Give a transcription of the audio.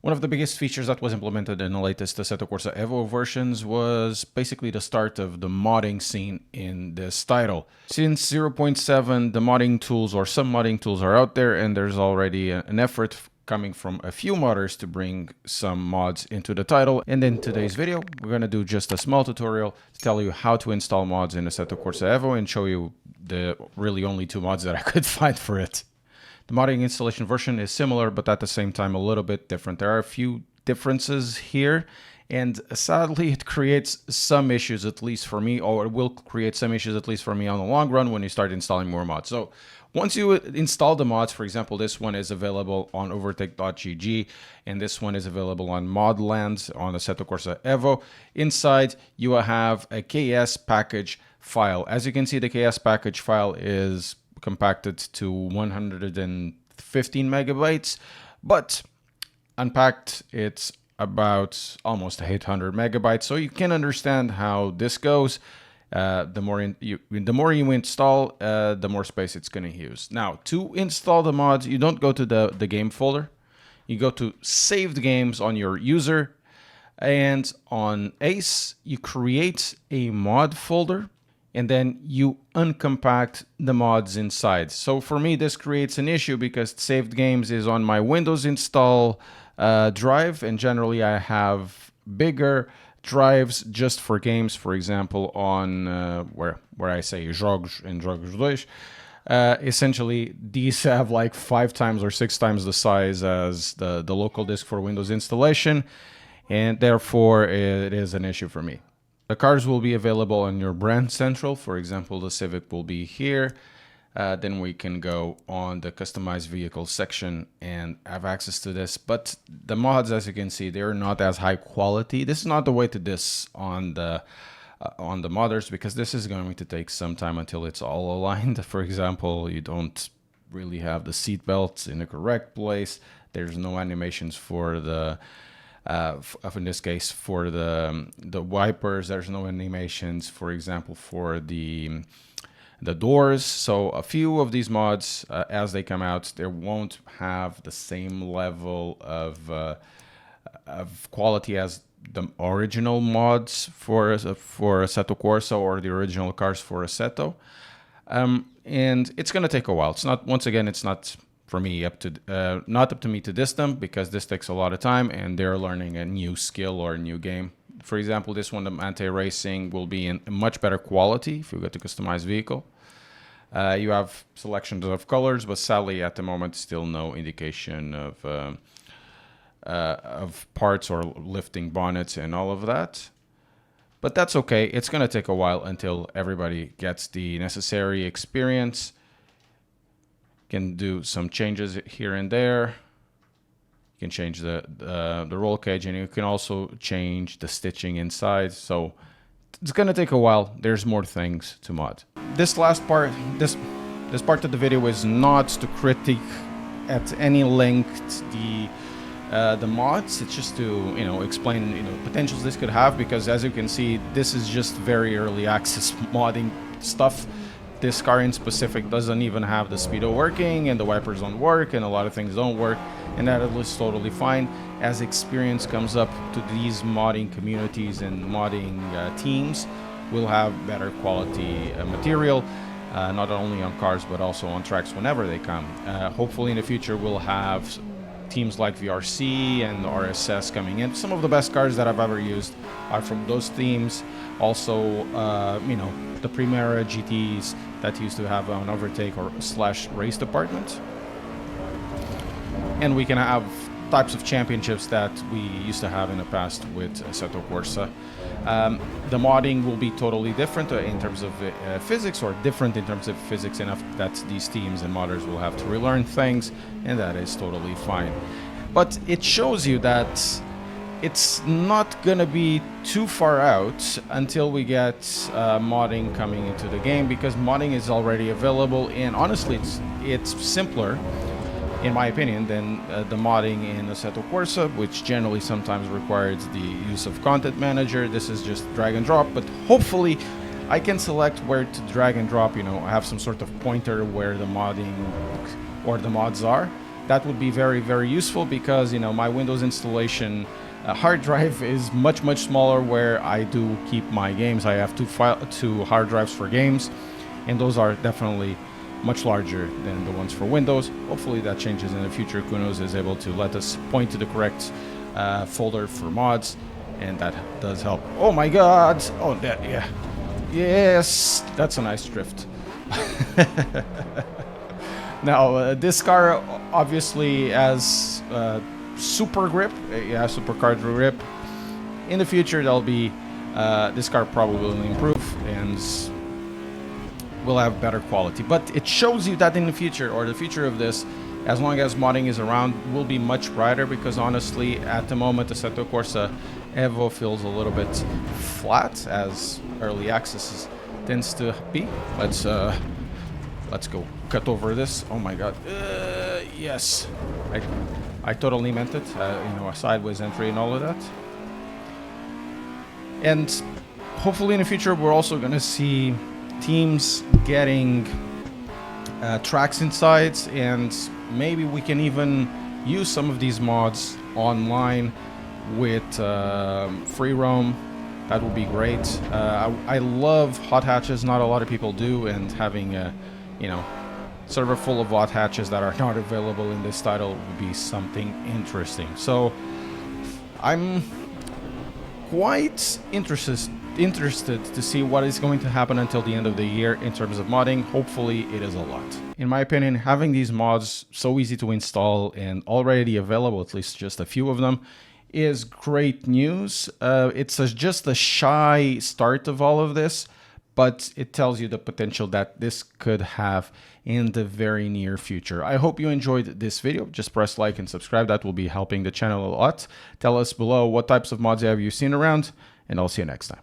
One of the biggest features that was implemented in the latest Assetto Corsa EVO versions was basically the start of the modding scene in this title. Since 0.7, the modding tools or some modding tools are out there, and there's already an effort coming from a few modders to bring some mods into the title. And in today's video, we're going to do just a small tutorial to tell you how to install mods in Assetto Corsa EVO and show you the really only two mods that I could find for it. The modding installation version is similar, but at the same time a little bit different. There are a few differences here, and sadly it creates some issues, at least for me, or it will create some issues, at least for me, on the long run when you start installing more mods. So once you install the mods, for example, this one is available on overtake.gg, and this one is available on Modlands on Assetto Corsa EVO. Inside, you will have a KS package file. As you can see, the KS package file is compacted to 115 megabytes, but unpacked it's about almost 800 megabytes. So you can understand how this goes. The more you install, the more space it's going to use. Now, to install the mods, you don't go to the game folder. You go to saved games on your user, and on Ace, you create a mod folder, and then you uncompact the mods inside. So for me, this creates an issue because saved games is on my Windows install drive, and generally I have bigger drives just for games. For example, on where I say jogos and jogos 2, essentially these have like 5 times or 6 times the size as the local disk for Windows installation, and therefore it is an issue for me. The cars will be available on your brand central. For example, the Civic will be here. Then we can go on the customized vehicle section and have access to this. But the mods, as you can see, they're not as high quality. This is not the way to this on the modders, because this is going to take some time until it's all aligned. For example, you don't really have the seat belts in the correct place. There's no animations for the in this case for the wipers. There's no animations, for example, for the doors. So a few of these mods, as they come out, they won't have the same level of quality as the original mods for Assetto Corsa or the original cars for Assetto, and it's going to take a while. It's not, once again, it's not for me not up to me to diss them, because this takes a lot of time and they're learning a new skill or a new game. For example, this one, the anti-racing, will be in much better quality if you go to customize vehicle. You have selections of colors, but sadly at the moment still no indication of parts or lifting bonnets and all of that. But that's okay. It's going to take a while until everybody gets the necessary experience. Can do some changes here and there. You can change the roll cage, and you can also change the stitching inside. So it's gonna take a while. There's more things to mod. This last part, this part of the video is not to critique at any length the mods. It's just to explain potentials this could have, because as you can see, this is just very early access modding stuff. This car in specific doesn't even have the speedo working, and the wipers don't work, and a lot of things don't work, and that is totally fine. As experience comes up to these modding communities and modding teams, we'll have better quality material, not only on cars but also on tracks whenever they come. Hopefully in the future we'll have teams like VRC and RSS coming in. Some of the best cars that I've ever used are from those teams. Also, the Primera GTs that used to have an overtake or / race department. And we can have types of championships that we used to have in the past with Assetto Corsa. The modding will be totally different in terms of physics, or different in terms of physics enough that these teams and modders will have to relearn things, and that is totally fine. But it shows you that it's not gonna be too far out until we get modding coming into the game, because modding is already available, and honestly it's simpler in my opinion than the modding in Assetto Corsa, which generally sometimes requires the use of content manager. This is just drag and drop, but hopefully I can select where to drag and drop. I have some sort of pointer where the modding or the mods are. that would be very, very useful, because, you know, my Windows installation hard drive is much, much smaller where I do keep my games. I have two hard drives for games, and those are definitely much larger than the ones for Windows. Hopefully that changes in the future. Kunos is able to let us point to the correct folder for mods, and that does help. Oh my god! Oh, that, yeah. Yes! That's a nice drift. Now, this car obviously has super grip, yeah, super car grip. In the future, there'll be this car probably will improve and will have better quality. But it shows you that in the future, or the future of this, as long as modding is around, will be much brighter, because honestly, at the moment, the Assetto Corsa EVO feels a little bit flat, as early access tends to be. Let's go cut over this. Oh my god. Yes. I totally meant it. You know, a sideways entry and all of that. And hopefully in the future, we're also going to see teams getting tracks inside, and maybe we can even use some of these mods online with free roam. That would be great. I love hot hatches. Not a lot of people do, and having a, you know, server full of hot hatches that are not available in this title would be something interesting. So I'm quite interested to see what is going to happen until the end of the year in terms of modding. Hopefully it is a lot. In my opinion, having these mods so easy to install and already available, at least just a few of them, is great news. It's just a shy start of all of this, but it tells you the potential that this could have in the very near future. I hope you enjoyed this video. Just press like and subscribe. That will be helping the channel a lot. Tell us below what types of mods have you seen around, and I'll see you next time.